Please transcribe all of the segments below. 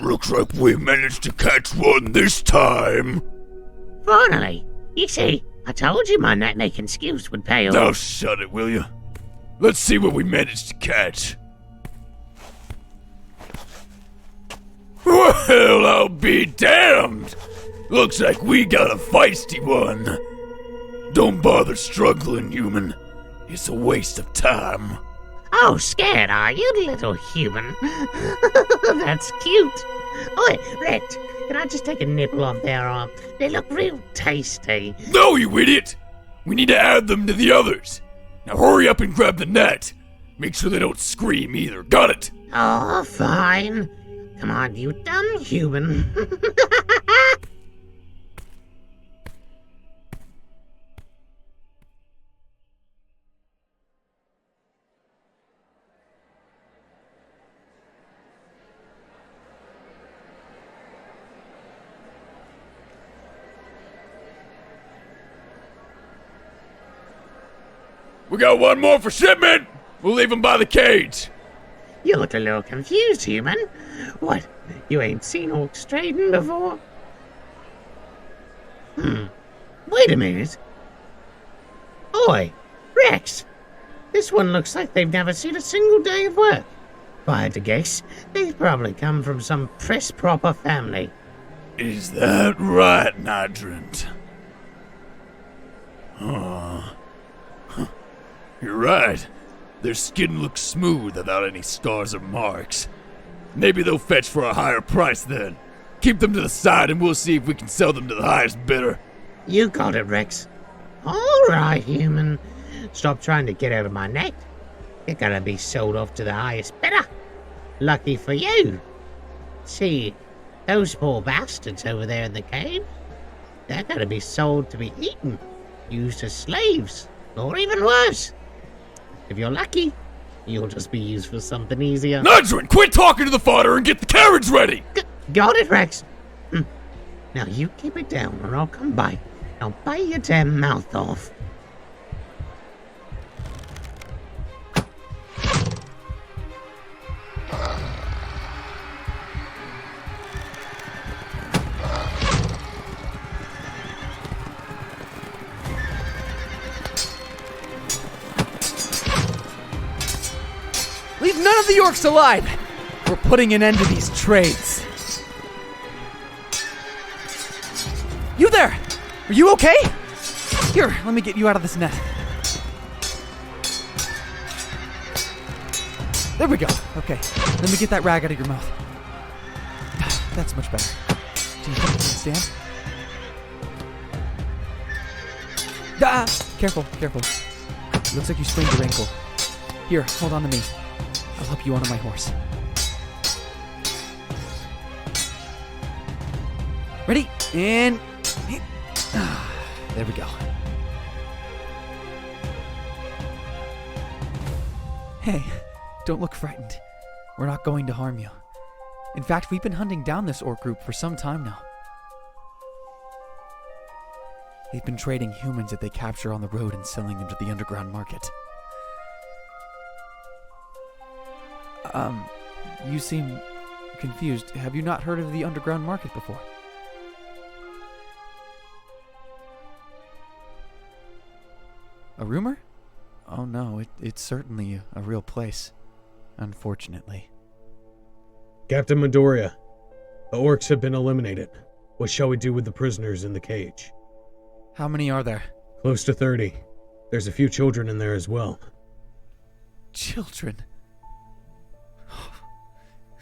Looks like we managed to catch one this time. Finally. You see, I told you my night-making skills would pay off. Now shut it, will you? Let's see what we managed to catch. Well, I'll be damned. Looks like we got a feisty one. Don't bother struggling, human. It's a waste of time. Oh, scared are you, little human? That's cute. Oi, Rex, can I just take a nibble off their arm? They look real tasty. No, you idiot! We need to add them to the others. Now hurry up and grab the net. Make sure they don't scream either. Got it? Oh, fine. Come on, you dumb human. We got one more for shipment. We'll leave them by the cage. You look a little confused, human. What, you ain't seen orcs trading before? Wait a minute. Oi, Rex. This one looks like they've never seen a single day of work. If I had to guess, they've probably come from some press-proper family. Is that right, Hydrant? You're right. Their skin looks smooth without any scars or marks. Maybe they'll fetch for a higher price then. Keep them to the side and we'll see if we can sell them to the highest bidder. You got it, Rex. All right, human. Stop trying to get out of my net. You're gonna be sold off to the highest bidder. Lucky for you. See, those poor bastards over there in the cave, they're gonna be sold to be eaten, used as slaves, or even worse. If you're lucky, you'll just be used for something easier. Nudrin, quit talking to the fodder and get the carriage ready! Got it, Rex. Now you keep it down or I'll come by. I'll bite your damn mouth off. Leave none of the orcs alive! We're putting an end to these trades. You there! Are you okay? Here, let me get you out of this net. There we go. Okay, let me get that rag out of your mouth. That's much better. Do you think you can stand? Ah! Careful, careful. Looks like you sprained your ankle. Here, hold on to me. I'll help you onto my horse. Ready? And... there we go. Hey, don't look frightened. We're not going to harm you. In fact, we've been hunting down this orc group for some time now. They've been trading humans that they capture on the road and selling them to the underground market. You seem confused. Have you not heard of the underground market before? A rumor? Oh no, it's certainly a real place. Unfortunately. Captain Midoriya, the orcs have been eliminated. What shall we do with the prisoners in the cage? How many are there? Close to 30. There's a few children in there as well. Children?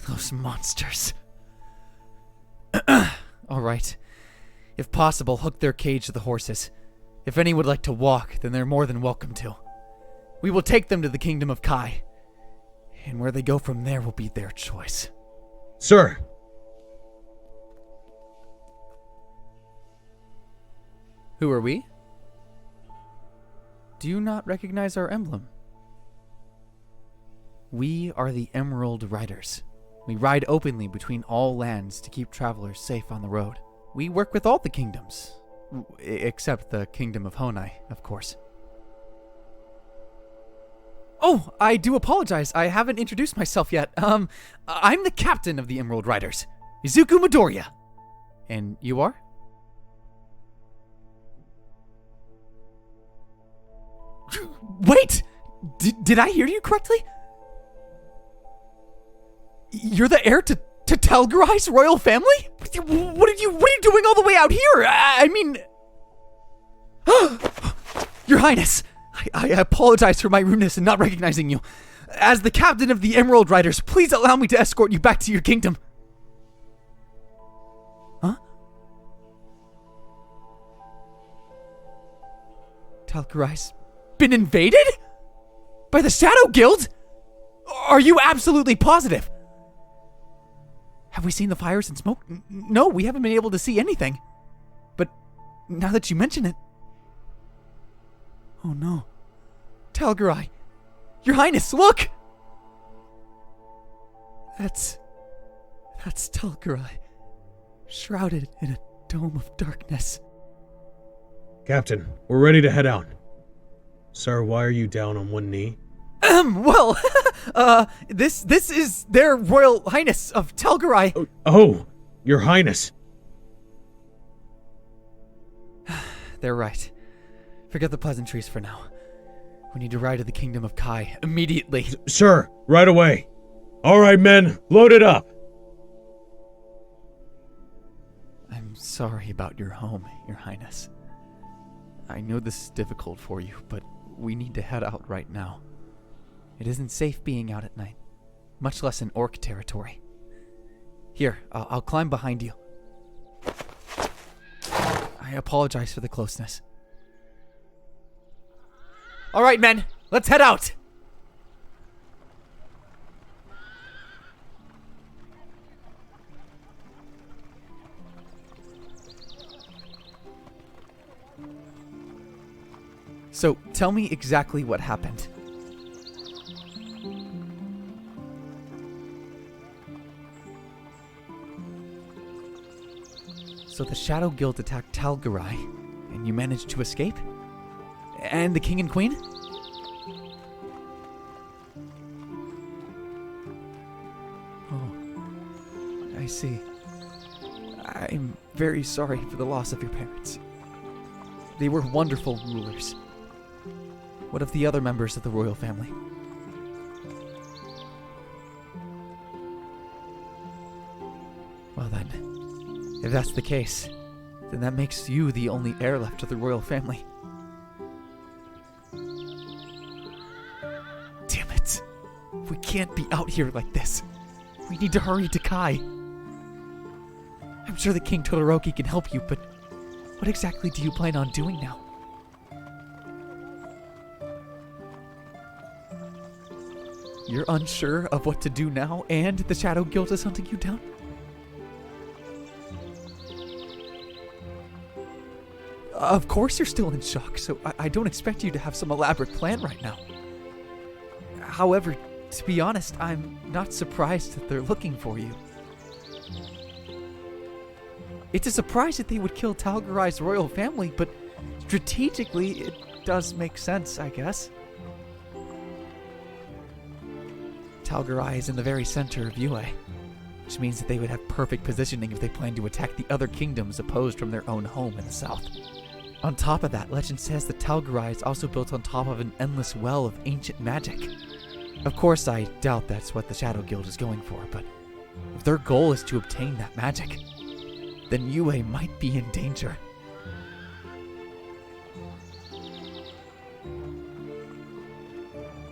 Those monsters. All right. If possible, hook their cage to the horses. If any would like to walk, then they're more than welcome to. We will take them to the kingdom of Kai. And where they go from there will be their choice. Sir! Who are we? Do you not recognize our emblem? We are the Emerald Riders. We ride openly between all lands to keep travelers safe on the road. We work with all the kingdoms, except the kingdom of Honai, of course. Oh, I do apologize. I haven't introduced myself yet. I'm the captain of the Emerald Riders, Izuku Midoriya. And you are? Wait! Did I hear you correctly? You're the heir to Talgar's royal family? What are you doing all the way out here? I mean... Your Highness, I apologize for my rudeness in not recognizing you. As the captain of the Emerald Riders, please allow me to escort you back to your kingdom. Huh? Talgar's been invaded? By the Shadow Guild? Are you absolutely positive? Have we seen the fires and smoke? No, we haven't been able to see anything. But now that you mention it... Oh no. Talgar, Your Highness, look! That's Talgar, shrouded in a dome of darkness. Captain, we're ready to head out. Sir, why are you down on one knee? Well, this is their Royal Highness of Talgar. Oh, Your Highness. They're right. Forget the pleasantries for now. We need to ride to the Kingdom of Kai immediately. Sir, right away. All right, men, load it up. I'm sorry about your home, Your Highness. I know this is difficult for you, but we need to head out right now. It isn't safe being out at night, much less in orc territory. Here, I'll climb behind you. I apologize for the closeness. All right, men, let's head out! So, tell me exactly what happened. So the Shadow Guild attacked Talgar, and you managed to escape? And the King and Queen? Oh, I see. I'm very sorry for the loss of your parents. They were wonderful rulers. What of the other members of the royal family? Well then, if that's the case, then that makes you the only heir left to the royal family. Damn it. We can't be out here like this. We need to hurry to Kai. I'm sure that King Todoroki can help you, but what exactly do you plan on doing now? You're unsure of what to do now, and the Shadow Guild is hunting you down? Of course you're still in shock, so I don't expect you to have some elaborate plan right now. However, to be honest, I'm not surprised that they're looking for you. It's a surprise that they would kill Talgar's royal family, but strategically it does make sense, I guess. Talgar is in the very center of UA, which means that they would have perfect positioning if they planned to attack the other kingdoms opposed from their own home in the south. On top of that, legend says that Talgar is also built on top of an endless well of ancient magic. Of course, I doubt that's what the Shadow Guild is going for, but if their goal is to obtain that magic, then UA might be in danger.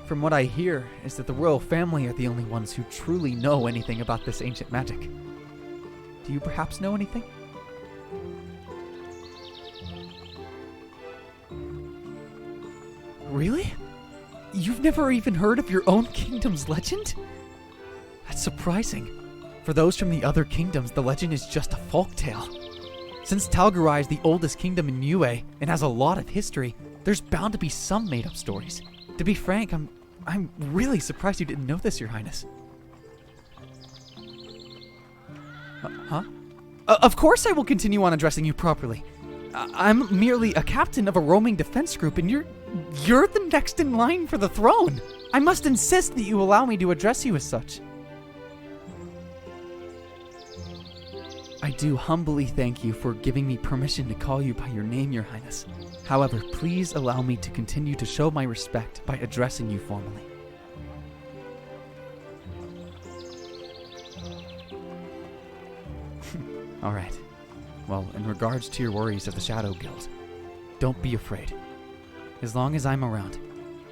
From what I hear, is that the royal family are the only ones who truly know anything about this ancient magic. Do you perhaps know anything? Really? You've never even heard of your own kingdom's legend? That's surprising. For those from the other kingdoms, the legend is just a folktale. Since Talgar is the oldest kingdom in UA and has a lot of history, there's bound to be some made-up stories. To be frank, I'm really surprised you didn't know this, Your Highness. Huh? Of course I will continue on addressing you properly. I'm merely a captain of a roaming defense group, and you're the next in line for the throne. I must insist that you allow me to address you as such. I do humbly thank you for giving me permission to call you by your name, Your Highness. However, please allow me to continue to show my respect by addressing you formally. All right. Well, in regards to your worries of the Shadow Guild, don't be afraid. As long as I'm around,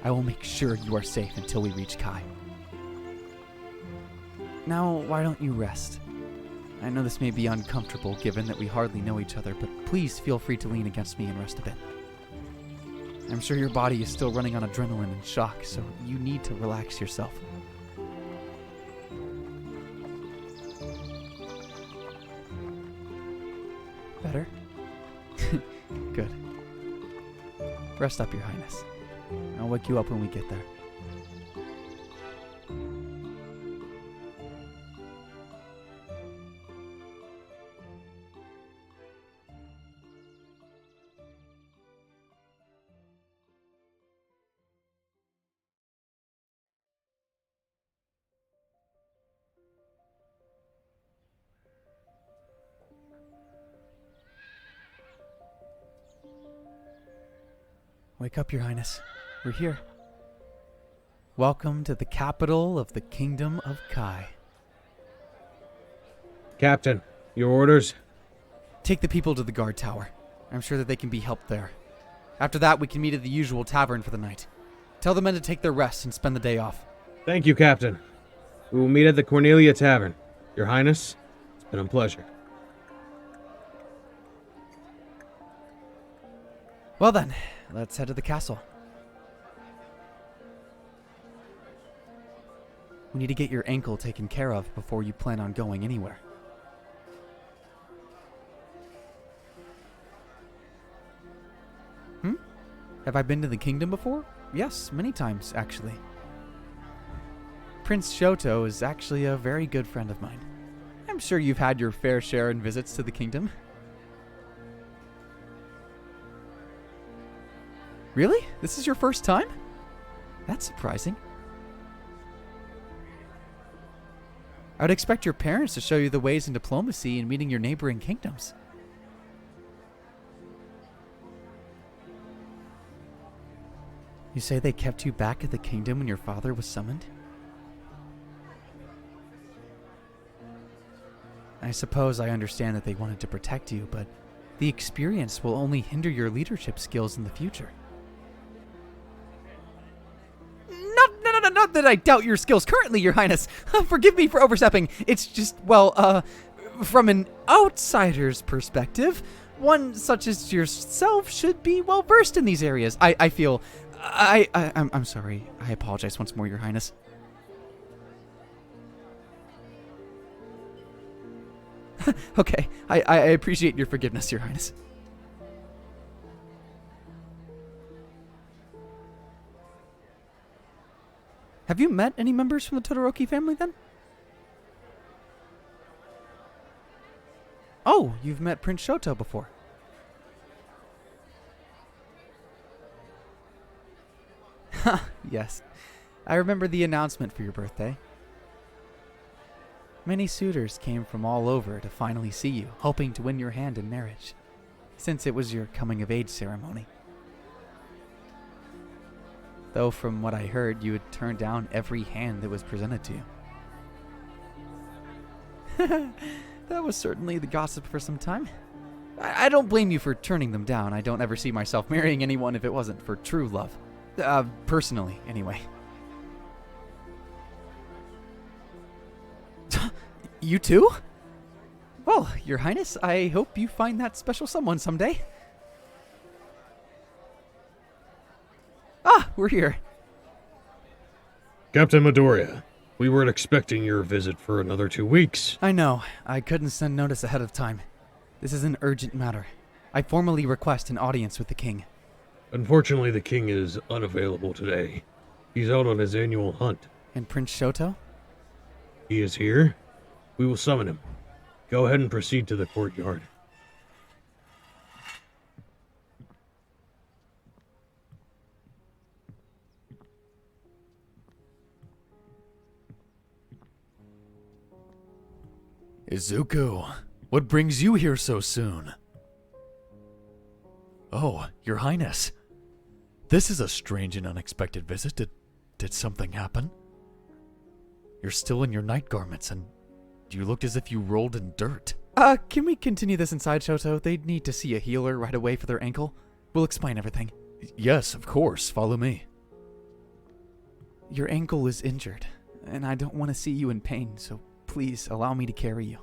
I will make sure you are safe until we reach Kai. Now, why don't you rest? I know this may be uncomfortable given that we hardly know each other, but please feel free to lean against me and rest a bit. I'm sure your body is still running on adrenaline and shock, so you need to relax yourself. Better? Good. Rest up, Your Highness. I'll wake you up when we get there. Wake up, Your Highness. We're here. Welcome to the capital of the Kingdom of Kai. Captain, your orders? Take the people to the guard tower. I'm sure that they can be helped there. After that, we can meet at the usual tavern for the night. Tell the men to take their rest and spend the day off. Thank you, Captain. We will meet at the Cornelia Tavern. Your Highness, it's been a pleasure. Well then, let's head to the castle. We need to get your ankle taken care of before you plan on going anywhere. Have I been to the kingdom before? Yes, many times, actually. Prince Shoto is actually a very good friend of mine. I'm sure you've had your fair share in visits to the kingdom. Really? This is your first time? That's surprising. I would expect your parents to show you the ways in diplomacy and meeting your neighboring kingdoms. You say they kept you back at the kingdom when your father was summoned? I suppose I understand that they wanted to protect you, but the experience will only hinder your leadership skills in the future. Not that I doubt your skills currently, Your Highness. Forgive me for overstepping. It's just, well, from an outsider's perspective, one such as yourself should be well versed in these areas. I feel. I'm sorry. I apologize once more, Your Highness. Okay, I appreciate your forgiveness, Your Highness. Have you met any members from the Todoroki family, then? Oh, you've met Prince Shoto before. Yes. I remember the announcement for your birthday. Many suitors came from all over to finally see you, hoping to win your hand in marriage, since it was your coming-of-age ceremony. Though from what I heard, you had turned down every hand that was presented to you. That was certainly the gossip for some time. I don't blame you for turning them down. I don't ever see myself marrying anyone if it wasn't for true love. Personally, anyway. You too? Well, Your Highness, I hope you find that special someone someday. Ah, we're here. Captain Midoriya, we weren't expecting your visit for another 2 weeks. I know. I couldn't send notice ahead of time. This is an urgent matter. I formally request an audience with the king. Unfortunately, the king is unavailable today. He's out on his annual hunt. And Prince Shoto? He is here. We will summon him. Go ahead and proceed to the courtyard. Izuku, what brings you here so soon? Oh, Your Highness. This is a strange and unexpected visit. Did something happen? You're still in your night garments, and you look as if you rolled in dirt. Can we continue this inside, Shoto? They need to see a healer right away for their ankle. We'll explain everything. Yes, of course. Follow me. Your ankle is injured, and I don't want to see you in pain, so please allow me to carry you.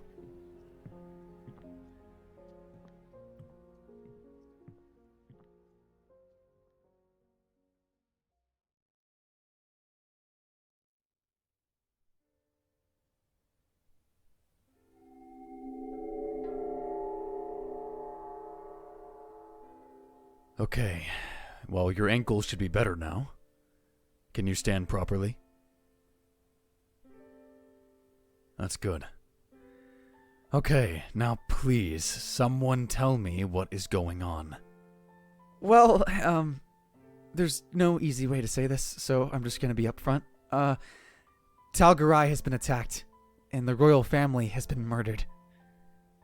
Okay, well, your ankle should be better now. Can you stand properly? That's good. Okay, now please, someone tell me what is going on. Well, there's no easy way to say this, so I'm just gonna be upfront. Talgar has been attacked, and the royal family has been murdered.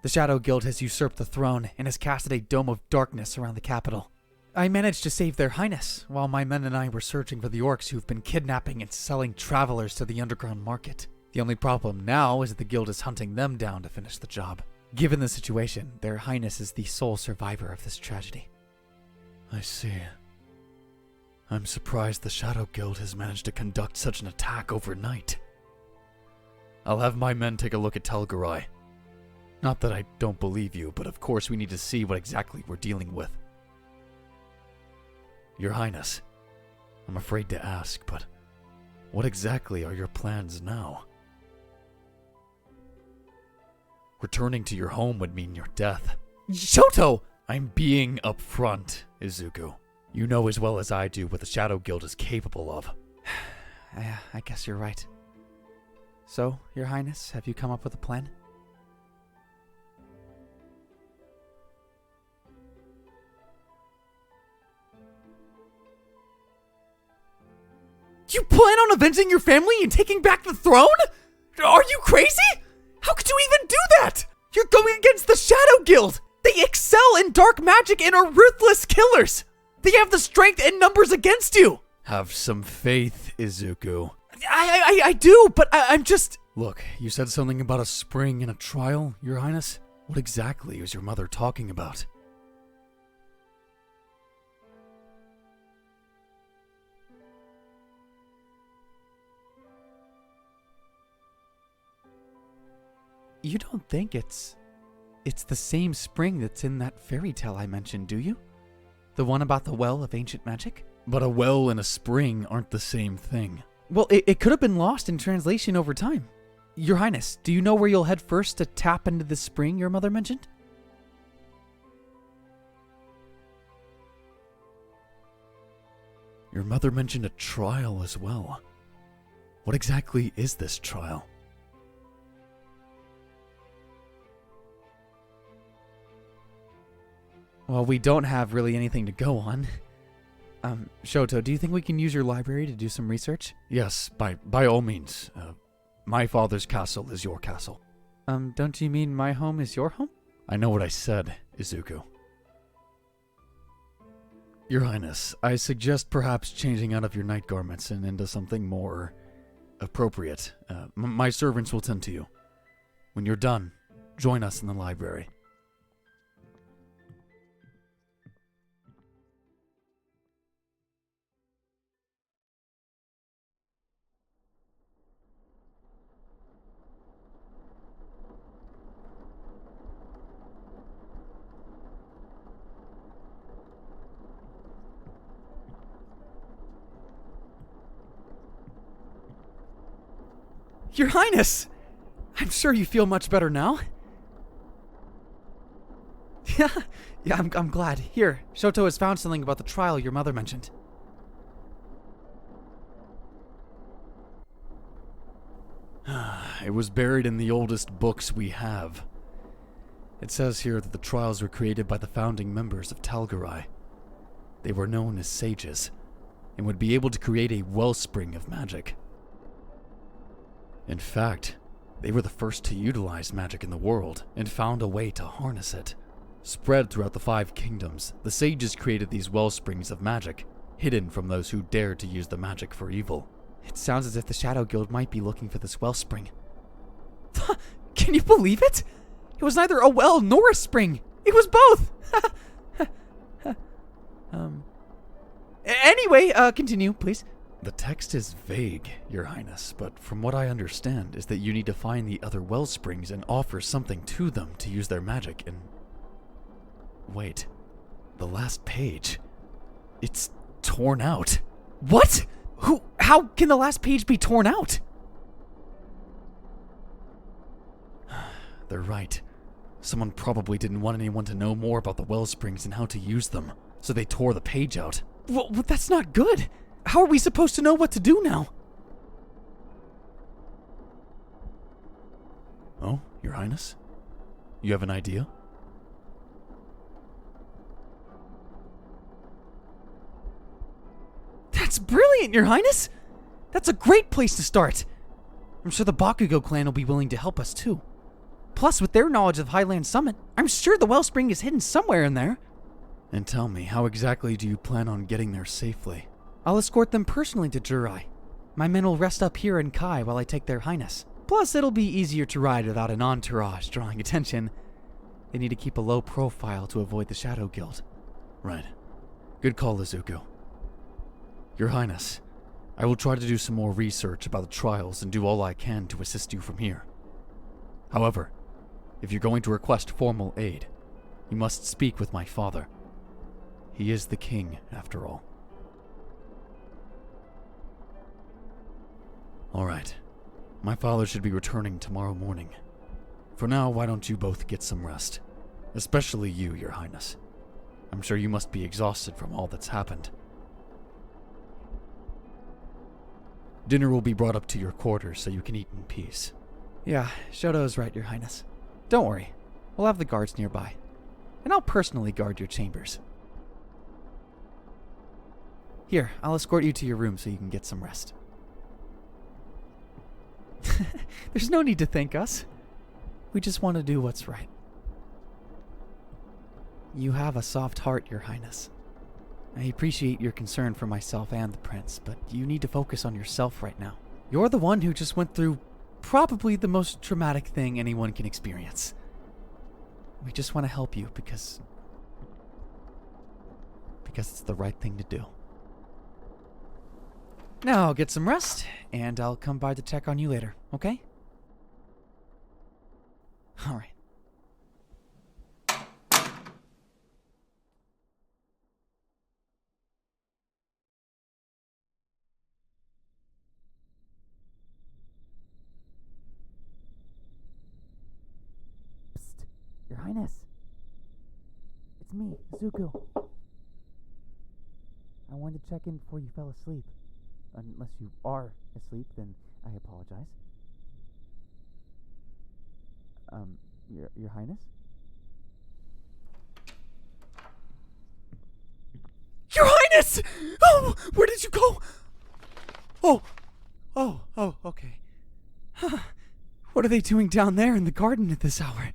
The Shadow Guild has usurped the throne and has casted a dome of darkness around the capital. I managed to save their highness, while my men and I were searching for the orcs who've been kidnapping and selling travelers to the underground market. The only problem now is that the guild is hunting them down to finish the job. Given the situation, their highness is the sole survivor of this tragedy. I see. I'm surprised the Shadow Guild has managed to conduct such an attack overnight. I'll have my men take a look at Talgar. Not that I don't believe you, but of course we need to see what exactly we're dealing with. Your Highness, I'm afraid to ask, but what exactly are your plans now? Returning to your home would mean your death. Shoto! I'm being upfront, Izuku. You know as well as I do what the Shadow Guild is capable of. I guess you're right. So, Your Highness, have you come up with a plan? You plan on avenging your family and taking back the throne? Are you crazy? How could you even do that? You're going against the Shadow Guild! They excel in dark magic and are ruthless killers! They have the strength and numbers against you! Have some faith, Izuku. I do, but I'm just... Look, you said something about a spring and a trial, Your Highness? What exactly is your mother talking about? You don't think it's the same spring that's in that fairy tale I mentioned, do you? The one about the well of ancient magic? But a well and a spring aren't the same thing. Well, it could have been lost in translation over time. Your Highness, do you know where you'll head first to tap into the spring your mother mentioned? Your mother mentioned a trial as well. What exactly is this trial? Well, we don't have really anything to go on. Shoto, do you think we can use your library to do some research? Yes, by all means. My father's castle is your castle. Don't you mean my home is your home? I know what I said, Izuku. Your Highness, I suggest perhaps changing out of your night garments and into something more appropriate. My servants will tend to you. When you're done, join us in the library. Your Highness! I'm sure you feel much better now. Yeah, I'm glad. Here, Shoto has found something about the trial your mother mentioned. It was buried in the oldest books we have. It says here that the trials were created by the founding members of Talgar. They were known as sages, and would be able to create a wellspring of magic. In fact, They were the first to utilize magic in the world and found a way to harness it. Spread throughout the 5 kingdoms, the sages created these wellsprings of magic, hidden from those who dared to use the magic for evil. It sounds as if the Shadow Guild might be looking for this wellspring. Can you believe it? It was neither a well nor a spring. It was both. Anyway, continue, please. The text is vague, Your Highness, but from what I understand is that you need to find the other wellsprings and offer something to them to use their magic and... Wait. The last page. It's torn out. What? How can the last page be torn out? They're right. Someone probably didn't want anyone to know more about the wellsprings and how to use them, so they tore the page out. Well, that's not good. How are we supposed to know what to do now? Oh, Your Highness? You have an idea? That's brilliant, Your Highness! That's a great place to start. I'm sure the Bakugo clan will be willing to help us too. Plus, with their knowledge of Highland Summit, I'm sure the wellspring is hidden somewhere in there. And tell me, how exactly do you plan on getting there safely? I'll escort them personally to Jurai. My men will rest up here in Kai while I take their highness. Plus, it'll be easier to ride without an entourage drawing attention. They need to keep a low profile to avoid the Shadow Guild. Right. Good call, Izuku. Your Highness, I will try to do some more research about the trials and do all I can to assist you from here. However, if you're going to request formal aid, you must speak with my father. He is the king, after all. All right. My father should be returning tomorrow morning. For now, why don't you both get some rest? Especially you, Your Highness. I'm sure you must be exhausted from all that's happened. Dinner will be brought up to your quarters so you can eat in peace. Yeah, Shoto is right, Your Highness. Don't worry. We'll have the guards nearby. And I'll personally guard your chambers. Here, I'll escort you to your room so you can get some rest. There's no need to thank us. We just want to do what's right. You have a soft heart, Your Highness. I appreciate your concern for myself and the prince, but you need to focus on yourself right now. You're the one who just went through probably the most traumatic thing anyone can experience. We just want to help you because it's the right thing to do. Now I'll get some rest, and I'll come by to check on you later, okay? All right. Psst, Your Highness. It's me, Izuku. I wanted to check in before you fell asleep. Unless you are asleep, then I apologize. Your Highness? Your Highness! Oh, where did you go? Oh, okay. What are they doing down there in the garden at this hour?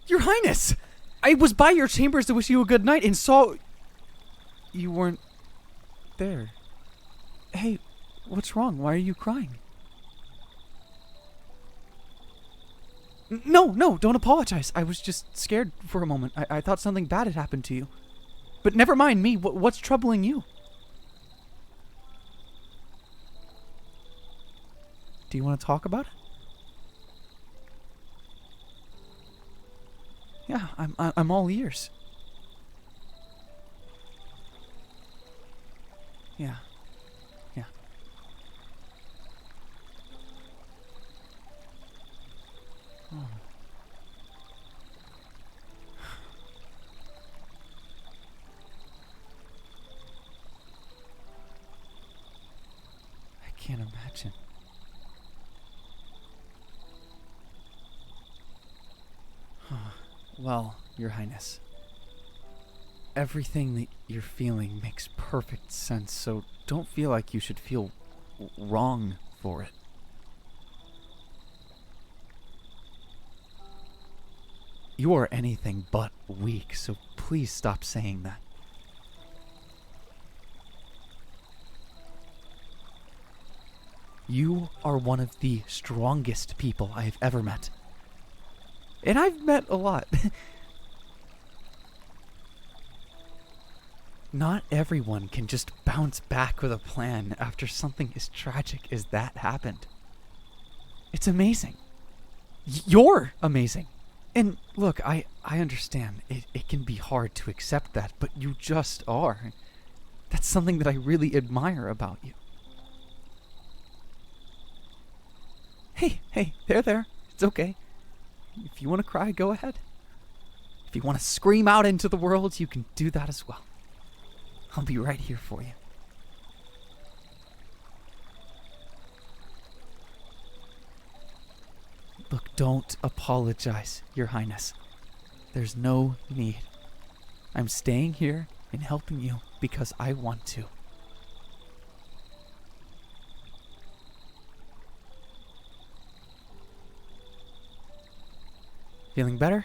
Your Highness! I was by your chambers to wish you a good night and saw... You weren't there. Hey, what's wrong? Why are you crying? No, don't apologize. I was just scared for a moment. I thought something bad had happened to you. But never mind me. What's troubling you? Do you want to talk about it? Yeah, I'm all ears. Yeah. Oh. can't imagine. Well, Your Highness, everything that you're feeling makes perfect sense, so don't feel like you should feel wrong for it. You are anything but weak, so please stop saying that. You are one of the strongest people I have ever met. And I've met a lot. Not everyone can just bounce back with a plan after something as tragic as that happened. It's amazing. You're amazing. And look, I understand. It can be hard to accept that, but you just are. That's something that I really admire about you. Hey, there. It's okay. If you want to cry, go ahead. If you want to scream out into the world, you can do that as well. I'll be right here for you. Look, don't apologize, Your Highness. There's no need. I'm staying here and helping you because I want to. Feeling better?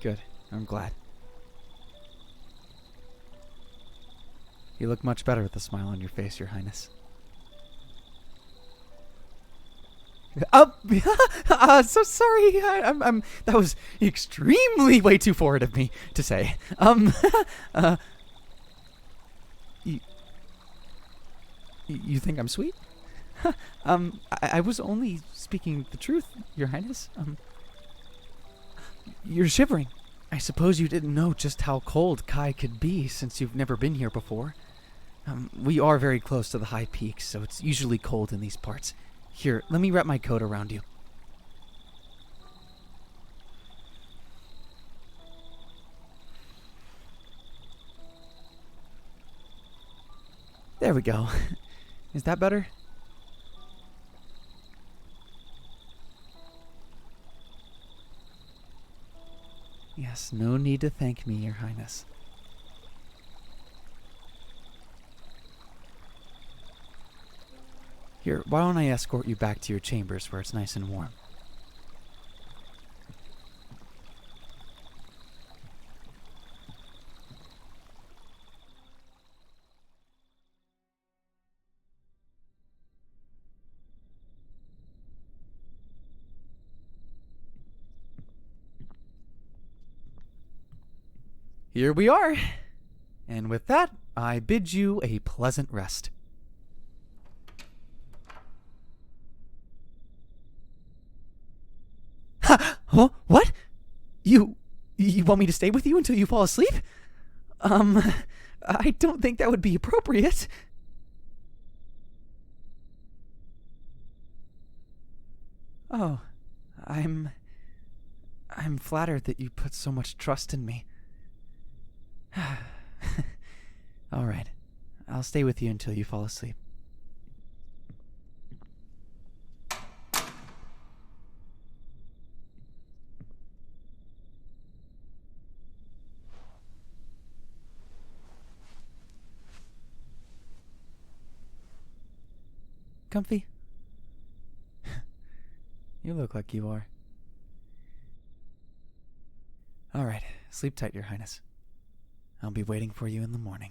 Good. I'm glad. You look much better with a smile on your face, Your Highness. So sorry. That was extremely way too forward of me to say. You think I'm sweet? I was only speaking the truth, Your Highness. You're shivering. I suppose you didn't know just how cold Kai could be since you've never been here before. We are very close to the high peaks, so it's usually cold in these parts. Here, let me wrap my coat around you. There we go. Is that better? Yes, no need to thank me, Your Highness. Here, why don't I escort you back to your chambers where it's nice and warm? Here we are. And with that, I bid you a pleasant rest. Huh? What? You want me to stay with you until you fall asleep? I don't think that would be appropriate. Oh, I'm flattered that you put so much trust in me. All right. I'll stay with you until you fall asleep. Comfy? You look like you are. All right. Sleep tight, Your Highness. I'll be waiting for you in the morning.